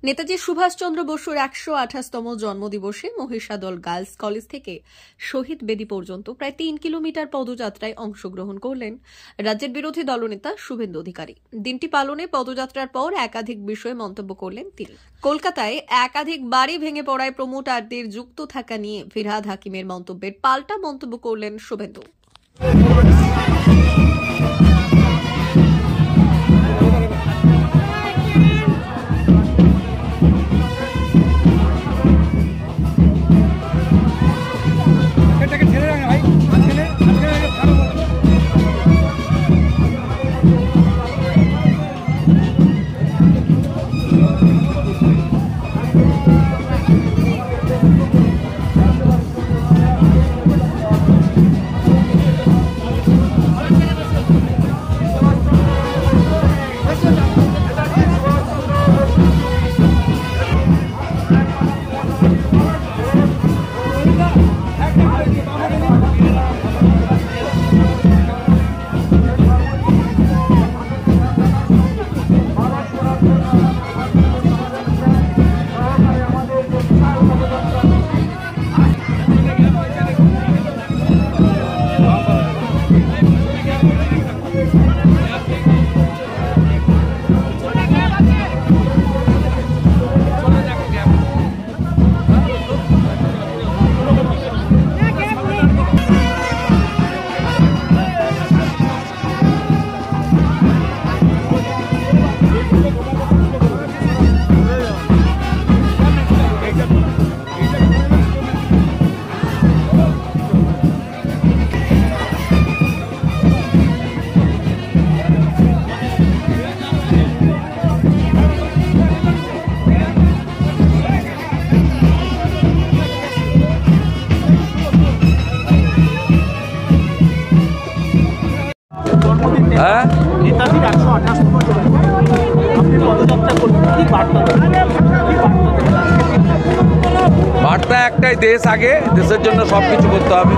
নেতাজি সুভাষচন্দ্র বসুর ১২৮তম জন্মদিবসে Mahishadal girls college থেকে শহীদ বেদি পর্যন্ত প্রায় ৩ কিলোমিটার পদযাত্রায় অংশগ্রহণ করলেন রাজ্যের বিরোধী দলনেতা শুভেন্দু অধিকারী। দিনটি পালনে পদযাত্রার পর একাধিক বিষয়ে মন্তব্য করলেন তিনি। কলকাতায় একাধিক বাড়ি ভেঙে পড়ায় প্রমোটারদের যুক্ত থাকা নিয়ে ফিরহাদ হাকিমের মন্তব্যের পাল্টা মন্তব্য করলেন শুভেন্দু। বার্তা একটাই, দেশ আগে, দেশের জন্য সবকিছু করতে হবে।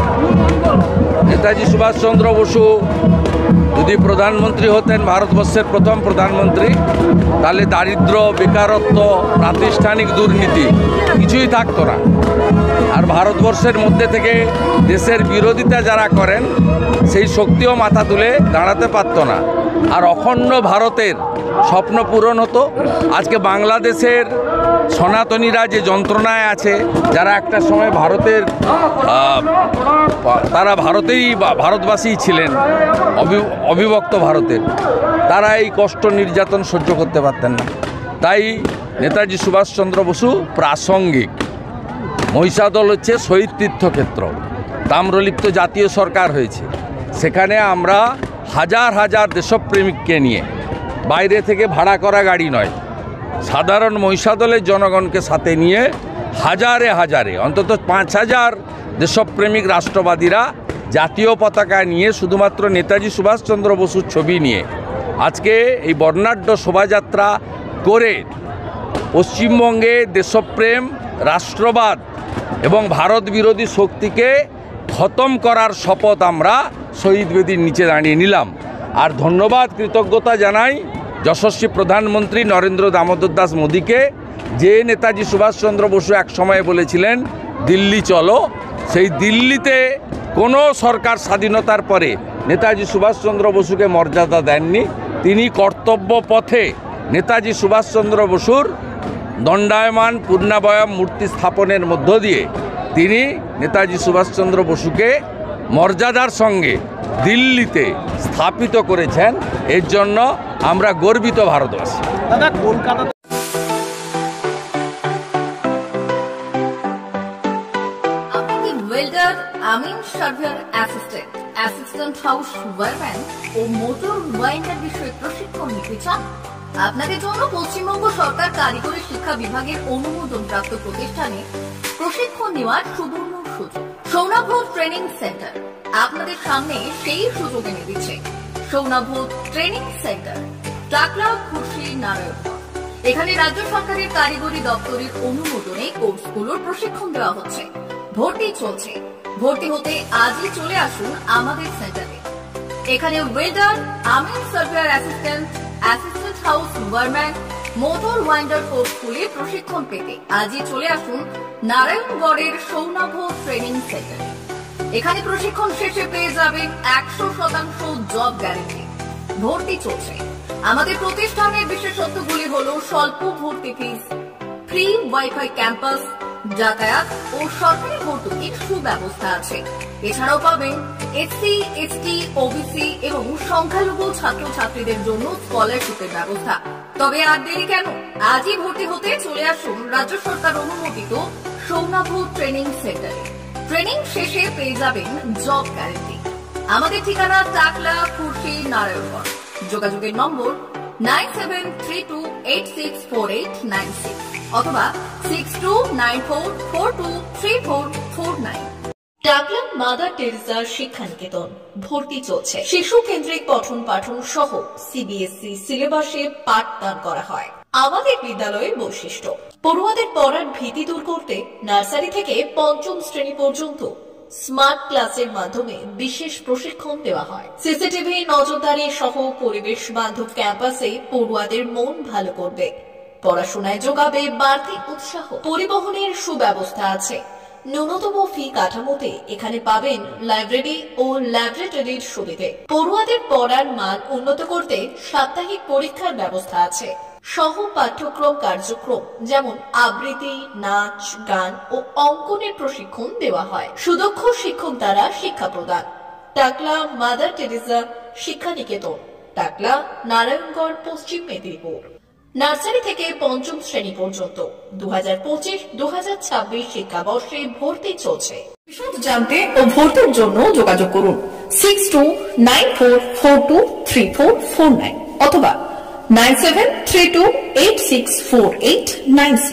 নেতাজি সুভাষচন্দ্র বসু যদি প্রধানমন্ত্রী হতেন, ভারতবর্ষের প্রথম প্রধানমন্ত্রী, তাহলে দারিদ্র, বেকারত্ব, প্রাতিষ্ঠানিক দুর্নীতি কিছুই থাকতো না। আর ভারতবর্ষের মধ্যে থেকে দেশের বিরোধিতা যারা করেন সেই শক্তিও মাথা তুলে দাঁড়াতে পারত না। আর অখণ্ড ভারতের স্বপ্ন পূরণ হতো। আজকে বাংলাদেশের সনাতনীরা যে যন্ত্রণায় আছে, যারা একটা সময় ভারতের তারা ভারতেরই ভারতবাসী ছিলেন, অবিভক্ত ভারতের, তারা এই কষ্ট নির্যাতন সহ্য করতে পারতেন না। তাই নেতাজি সুভাষচন্দ্র বসু প্রাসঙ্গিক। মহিষাদল হচ্ছে শহীদ তীর্থক্ষেত্র, তাম্রলিপ্ত জাতীয় সরকার হয়েছে। সেখানে আমরা হাজার হাজার দেশপ্রেমিককে নিয়ে, বাইরে থেকে ভাড়া করা গাড়ি নয়, সাধারণ মহিষাদলের জনগণকে সাথে নিয়ে হাজারে হাজারে, অন্তত ৫,০০০ দেশপ্রেমিক রাষ্ট্রবাদীরা জাতীয় পতাকা নিয়ে, শুধুমাত্র নেতাজি সুভাষচন্দ্র বসুর ছবি নিয়ে আজকে এই বর্ণাঢ্য শোভাযাত্রা করে পশ্চিমবঙ্গে দেশপ্রেম, রাষ্ট্রবাদ এবং ভারত বিরোধী শক্তিকে খতম করার শপথ আমরা শহীদ বেদির নিচে দাঁড়িয়ে নিলাম। আর ধন্যবাদ, কৃতজ্ঞতা জানাই যশস্বী প্রধানমন্ত্রী নরেন্দ্র দামোদর দাস মোদীকে, যে নেতাজি সুভাষচন্দ্র বসু এক সময়ে বলেছিলেন দিল্লি চলো। সেই দিল্লিতে কোনো সরকার স্বাধীনতার পরে নেতাজি সুভাষচন্দ্র বসুকে মর্যাদা দেননি। তিনি কর্তব্য পথে নেতাজি সুভাষচন্দ্র বসুর দণ্ডায়মান পূর্ণাবয়ব মূর্তি স্থাপনের মধ্য দিয়ে তিনি নেতাজি সুভাষচন্দ্র বসুকে মর্যাদার সঙ্গে দিল্লিতে স্থাপিত করেছেন। এর জন্য আমরা গর্বিত ভারতবাসী। দাদা, কলকাতা ওয়েল্ডার, আমিন surveyor assistant, assistant house wireman ও মোটর ওয়াইন্ডার বিষয়ে প্রশিক্ষণ নিতে চান? আপনাদের জন্য পশ্চিমবঙ্গ সরকার কারিগরি শিক্ষা বিভাগের অনুমোদনপ্রাপ্ত প্রতিষ্ঠানে প্রশিক্ষণ নেওয়ার সুবর্ণ সুযোগ। সৌনাভ ট্রেনিং সেন্টার আপনাদের সামনে সেই সুযোগ এনে দিচ্ছে। সৌনাভ ট্রেনিং সেন্টার, টাকলা, খুশি, নারায়ণগঞ্জ। এখানে রাজ্য সরকারের কারিগরি দপ্তরের অনুমোদনে কোর্সগুলোর প্রশিক্ষণ দেওয়া হচ্ছে। ভর্তি চলছে। ভর্তি হতে আজই চলে আসুন আমাদের সেন্টারে। এখানে ওয়েল্ডার, আমিন surveyor assistant, assistant house wireman, motor winder কোর্সগুলি প্রশিক্ষণ পেতে আজই চলে আসুন নারায়ণগড়ের সৌনাভ ট্রেনিং সেন্টারে। এখানে প্রশিক্ষণ শেষে পেয়ে যাবেন 100% জব গ্যারেন্টি। ভর্তি চলছে। আমাদের প্রতিষ্ঠানের বিশেষত্বগুলি হলো স্বল্প ভর্তি ফিস, ফ্রি ওয়াইফাই ক্যাম্পাস, যাতায়াত ও সরকারি ভর্তুকির সুব্যবস্থা আছে। এছাড়াও পাবেন এসসি, এসটি, ওবিসি এবং সংখ্যালঘু ছাত্রছাত্রীদের জন্য স্কলারশিপের ব্যবস্থা। তবে আর দেরি কেন, আজই ভর্তি হতে চলে আসুন রাজ্য সরকার অনুমোদিত সৌনাভ ট্রেনিং সেন্টারে। ট্রেনিং শেষে পেয়ে যাবেন জব গ্যারেন্টি। আমাদের ঠিকানা টাকলা, খুরশি, নারায়ণগড়। যোগাযোগের নম্বর 9732864896 অথবা 6294423449। টাকলা মাদার টেরেসা শিক্ষানিকেতন ভর্তি চলছে। শিশু কেন্দ্রিক পঠন পাঠন সহ সিবিএসই সিলেবাসে পাঠদান করা হয়। আমাদের বিদ্যালয়ের বৈশিষ্ট্য: পড়ুয়াদের পড়ার ভীতি দূর করতে নার্সারি থেকে পঞ্চম শ্রেণী পর্যন্ত স্মার্ট ক্লাসের মাধ্যমে বিশেষ প্রশিক্ষণ দেওয়া হয়। সিসিটিভি নজরদারি সহ পরিবেশ বান্ধব ক্যাম্পাসে পড়ুয়াদের মন ভালো করবে, পড়াশোনায় যোগাবে বাড়তি উৎসাহ। পরিবহনের সুব্যবস্থা আছে। ন্যূনতম ফি কাঠামোতে এখানে পাবেন লাইব্রেরি ও ল্যাবরেটরির সুবিধে। পড়ুয়াদের পড়ার মান উন্নত করতে সাপ্তাহিক পরীক্ষার ব্যবস্থা আছে। সহ পাঠ্যক্রম কার্যক্রম যেমন আবৃত্তি, নাচ, গান ও অঙ্কনের প্রশিক্ষণ দেওয়া হয়। সুদক্ষ শিক্ষক দ্বারা শিক্ষা প্রদান। টাকলা মাদার টেরেসা শিক্ষানিকেতন, টাকলা, নারায়ণগড়, পশ্চিম মেদিনীপুর। নার্সারি থেকে পঞ্চম শ্রেণী পর্যন্ত 2025-2026 শিক্ষাবর্ষে ভর্তি চলছে। বিশদ জানতে ও ভর্তির জন্য যোগাযোগ করুন 6294423449 অথবা 9732864896।